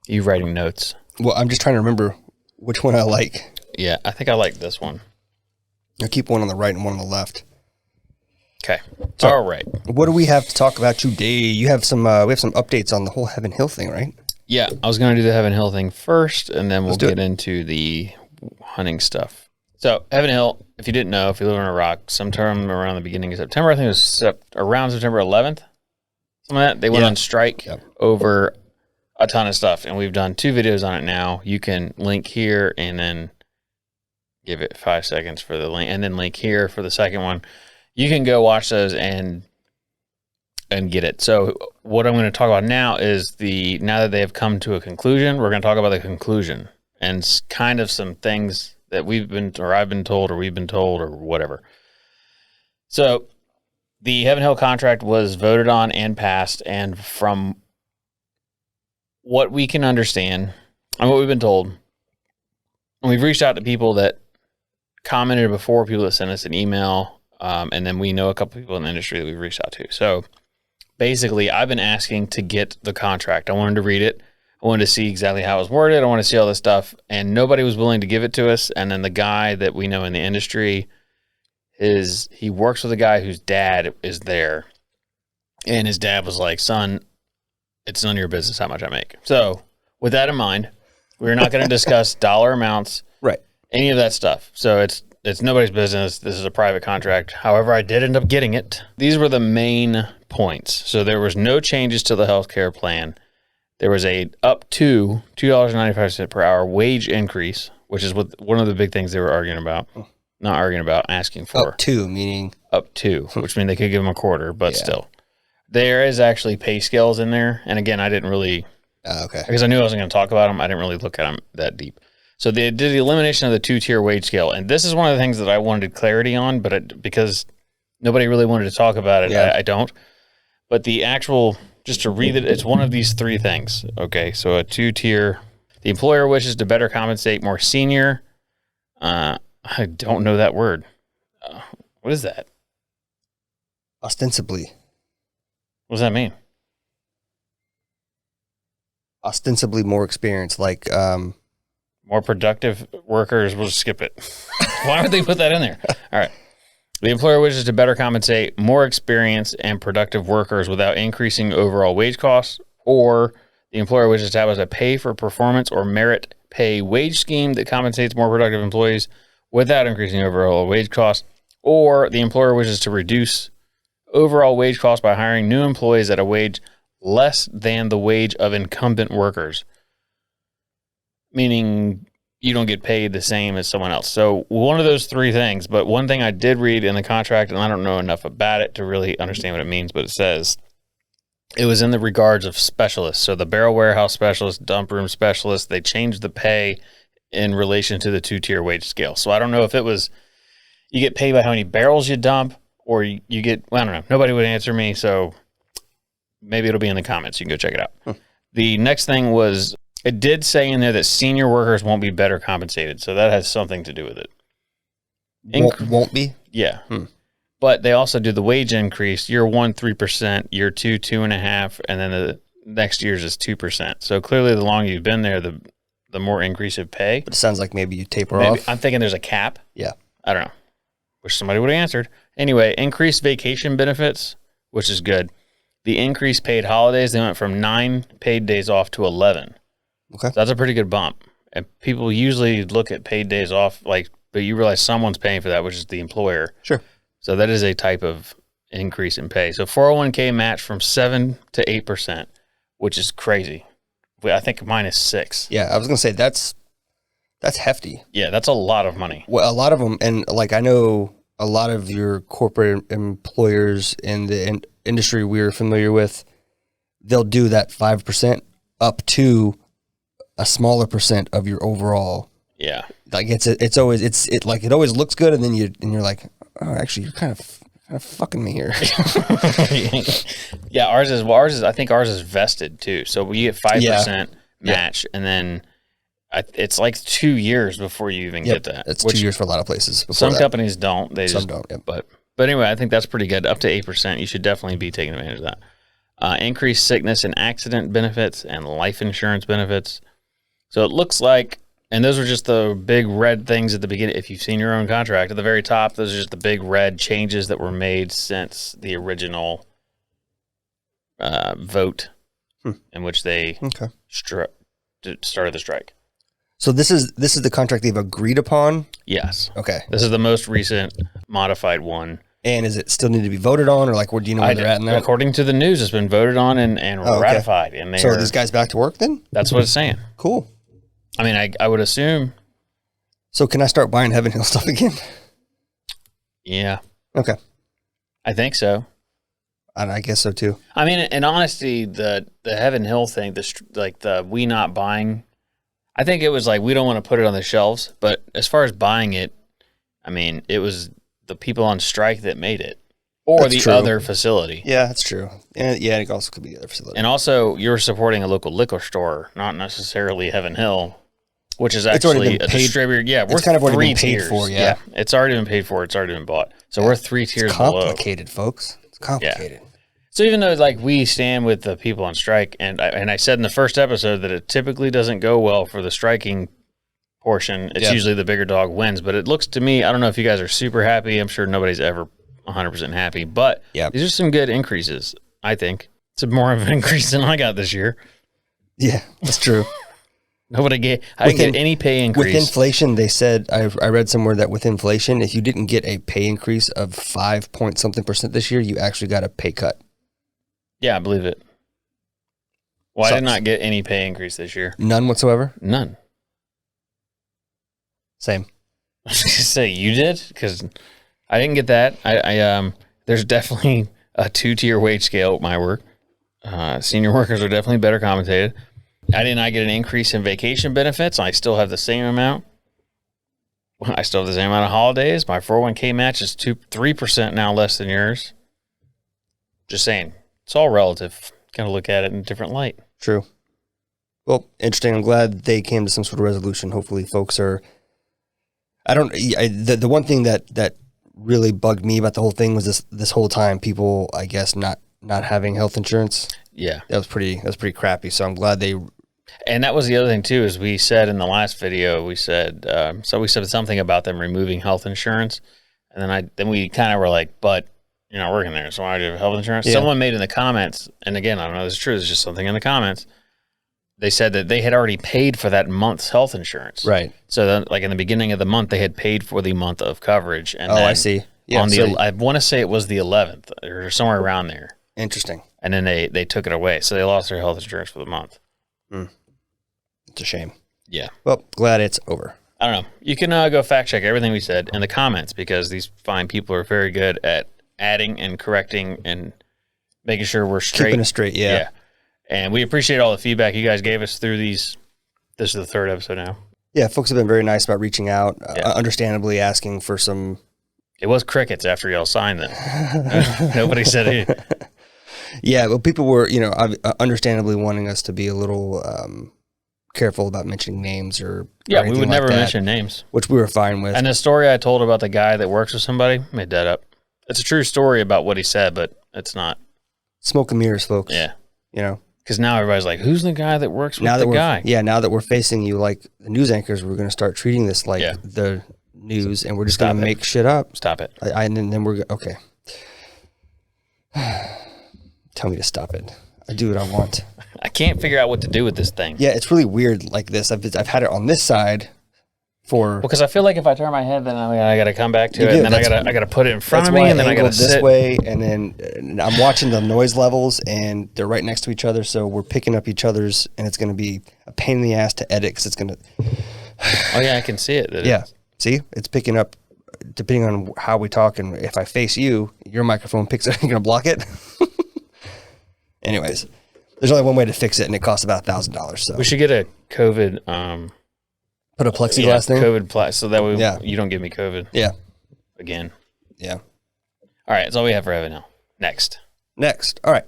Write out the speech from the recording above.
You writing notes? Well, I'm just trying to remember which one I like. Yeah, I think I like this one. I'll keep one on the right and one on the left. Okay. So, all right. What do we have to talk about today? You have some. We have some updates on the whole Heaven Hill thing, right? Yeah, I was going to do the Heaven Hill thing first, and then we'll get it. into the hunting stuff. So, Heaven Hill, if you didn't know, if you live on a rock, sometime around the beginning of September, I think it was around September 11th, something like that, they went on strike over a ton of stuff, and we've done 2 videos on it now. You can link here and then give it 5 seconds for the link, and then link here for the second one. You can go watch those and get it. So what I'm going to talk about now is now that they have come to a conclusion, we're going to talk about the conclusion and kind of some things that I've been told, or we've been told, or whatever. So the Heaven Hill contract was voted on and passed, and from what we can understand and what we've been told, and we've reached out to people that commented before, people that sent us an email, and then we know a couple people in the industry that we've reached out to. So basically, I've been asking to get the contract. I wanted to read it. I wanted to see exactly how it was worded. I wanted to see all this stuff, and nobody was willing to give it to us. And then the guy that we know in the industry, he works with a guy whose dad is there, and his dad was like, "Son, it's none of your business how much I make." So with that in mind, we're not going to discuss dollar amounts, right? Any of that stuff. So it's nobody's business. This is a private contract. However, I did end up getting it. These were the main points. So there was no changes to the healthcare plan. There was a up to $2.95 per hour wage increase, which is one of the big things they were arguing about. Not arguing about, asking for. Up to, meaning? Up to, which means they could give them a quarter, but still. There is actually pay scales in there. And again, I didn't really, because I knew I wasn't going to talk about them, I didn't really look at them that deep. So they did the elimination of the 2-tier wage scale. And this is one of the things that I wanted clarity on, but because nobody really wanted to talk about it, I don't. But the actual, just to read it, it's one of these 3 things. Okay, so a 2-tier. The employer wishes to better compensate more senior. I don't know that word. What is that? Ostensibly. What does that mean? Ostensibly more experience, like more productive workers. We'll just skip it. Why would they put that in there? All right. The employer wishes to better compensate more experienced and productive workers without increasing overall wage costs, or the employer wishes to have a pay for performance or merit pay wage scheme that compensates more productive employees without increasing overall wage costs, or the employer wishes to reduce overall wage costs by hiring new employees at a wage less than the wage of incumbent workers, meaning you don't get paid the same as someone else. So one of those 3 things, but one thing I did read in the contract, and I don't know enough about it to really understand what it means, but it says it was in the regards of specialists. So the barrel warehouse specialist, dump room specialist, they changed the pay in relation to the 2-tier wage scale. So I don't know if it was, you get paid by how many barrels you dump, or you get, I don't know. Nobody would answer me, so maybe it'll be in the comments. You can go check it out. The next thing was, it did say in there that senior workers won't be better compensated, so that has something to do with it. Won't be? Yeah. But they also do the wage increase. Year 1, 3%. Year 2, 2.5%. And then the next year's is 2%. So clearly the longer you've been there, the more increase of pay. But it sounds like maybe you taper off. I'm thinking there's a cap. Yeah. I don't know. Wish somebody would have answered. Anyway, increased vacation benefits, which is good. The increased paid holidays, they went from 9 paid days off to 11. Okay. So that's a pretty good bump. And people usually look at paid days off, but you realize someone's paying for that, which is the employer. Sure. So that is a type of increase in pay. So 401k match from 7 to 8%, which is crazy. I think mine is 6. Yeah, I was going to say that's hefty. Yeah, that's a lot of money. Well, a lot of them, and like I know a lot of your corporate employers in the industry we're familiar with, they'll do that 5% up to a smaller percent of your overall. Yeah. Like it always looks good, and then you're like, oh, actually you're kind of fucking me here. Yeah, ours is I think ours is vested too. So we get 5% match, and then it's like 2 years before you even get that. It's 2 years for a lot of places. Some companies don't. Some don't. Yep. But anyway, I think that's pretty good. Up to 8%, you should definitely be taking advantage of that. increased sickness and accident benefits, and life insurance benefits. So it looks like, and those are just the big red things at the beginning. If you've seen your own contract, at the very top, those are just the big red changes that were made since the original vote in which they started the strike. So this is the contract they've agreed upon? Yes. Okay. This is the most recent modified one. And is it still need to be voted on, or like, where do you know where they're at in that? According to the news, it's been voted on and ratified. And so are these guys back to work then? That's what it's saying. Cool. I mean, I would assume. So can I start buying Heaven Hill stuff again? Yeah. Okay. I think so. And I guess so too. I mean, in honesty, the Heaven Hill thing, the we not buying, I think it was like, we don't want to put it on the shelves. But as far as buying it, I mean, it was the people on strike that made it, or that's the other facility. Yeah, that's true. And yeah, it also could be the other facility. And also, you're supporting a local liquor store, not necessarily Heaven Hill, which is actually a distributor. Yeah, we're kind of already been paid for. Yeah, it's already been paid for. It's already been bought. So we're 3 tiers below. It's complicated, folks. It's complicated. Yeah. So even though like we stand with the people on strike, and I said in the first episode that it typically doesn't go well for the striking portion, it's usually the bigger dog wins. But it looks to me, I don't know if you guys are super happy. I'm sure nobody's ever 100% happy, but these are some good increases. I think it's more of an increase than I got this year. Yeah, that's true. Nobody get. I didn't get any pay increase. With inflation, they said, I read somewhere that with inflation, if you didn't get a pay increase of 5 point something % this year, you actually got a pay cut. Yeah, I believe it. Well, I did not get any pay increase this year. None whatsoever? None. Same. I was going to say, you did? Because I didn't get that. There's definitely a 2-tier wage scale at my work. Senior workers are definitely better compensated. I did not get an increase in vacation benefits. I still have the same amount. I still have the same amount of holidays. My 401k match is 3% now less than yours. Just saying. It's all relative. Kind of look at it in a different light. True. Well, interesting. I'm glad they came to some sort of resolution. Hopefully folks are... The one thing that really bugged me about the whole thing was this whole time people, I guess, not having health insurance. Yeah. That was pretty crappy. So I'm glad they... And that was the other thing too, is we said in the last video, we said something about them removing health insurance. And then we kind of were like, but you're not working there, so why do you have health insurance? Yeah. Someone made in the comments, and again, I don't know if it's true, it's just something in the comments. They said that they had already paid for that month's health insurance. Right. So then, like in the beginning of the month, they had paid for the month of coverage. And I see. Yeah. I want to say it was the 11th or somewhere around there. Interesting. And then they took it away. So they lost their health insurance for the month. It's a shame. Yeah. Well, glad it's over. I don't know. You can go fact check everything we said in the comments, because these fine people are very good at adding and correcting and making sure we're straight. Keeping it straight, yeah. And we appreciate all the feedback you guys gave us through these. This is the 3rd episode now. Yeah, folks have been very nice about reaching out, understandably asking for some... It was crickets after y'all signed them. Nobody said it. Yeah, well, people were, understandably wanting us to be a little careful about mentioning names or we would never mention names, which we were fine with. And the story I told about the guy that works with somebody, made that up. It's a true story about what he said, but it's not. Smoke and mirrors, folks. Yeah. Because now everybody's like, who's the guy that works with the guy? Yeah, now that we're facing you like the news anchors, we're going to start treating this like the news, and we're just going to make shit up. Stop it. And then we're okay. Tell me to stop it. I do what I want. I can't figure out what to do with this thing. Yeah, it's really weird like this. I've had it on this side because I feel like if I turn my head, then I got to come back to it, and then I got to put it in front of me, and then I got to sit this way, and then I'm watching the noise levels, and they're right next to each other, so we're picking up each other's, and it's going to be a pain in the ass to edit because it's going to. Oh yeah, I can see it. See, it's picking up depending on how we talk, and if I face you, your microphone picks it. You're going to block it. Anyways, there's only one way to fix it, and it costs about $1,000. So we should get a COVID. Put a plexiglass thing. COVID so that way you don't give me COVID. Yeah. Again. Yeah. All right, that's all we have for Heaven Hill. Next. All right.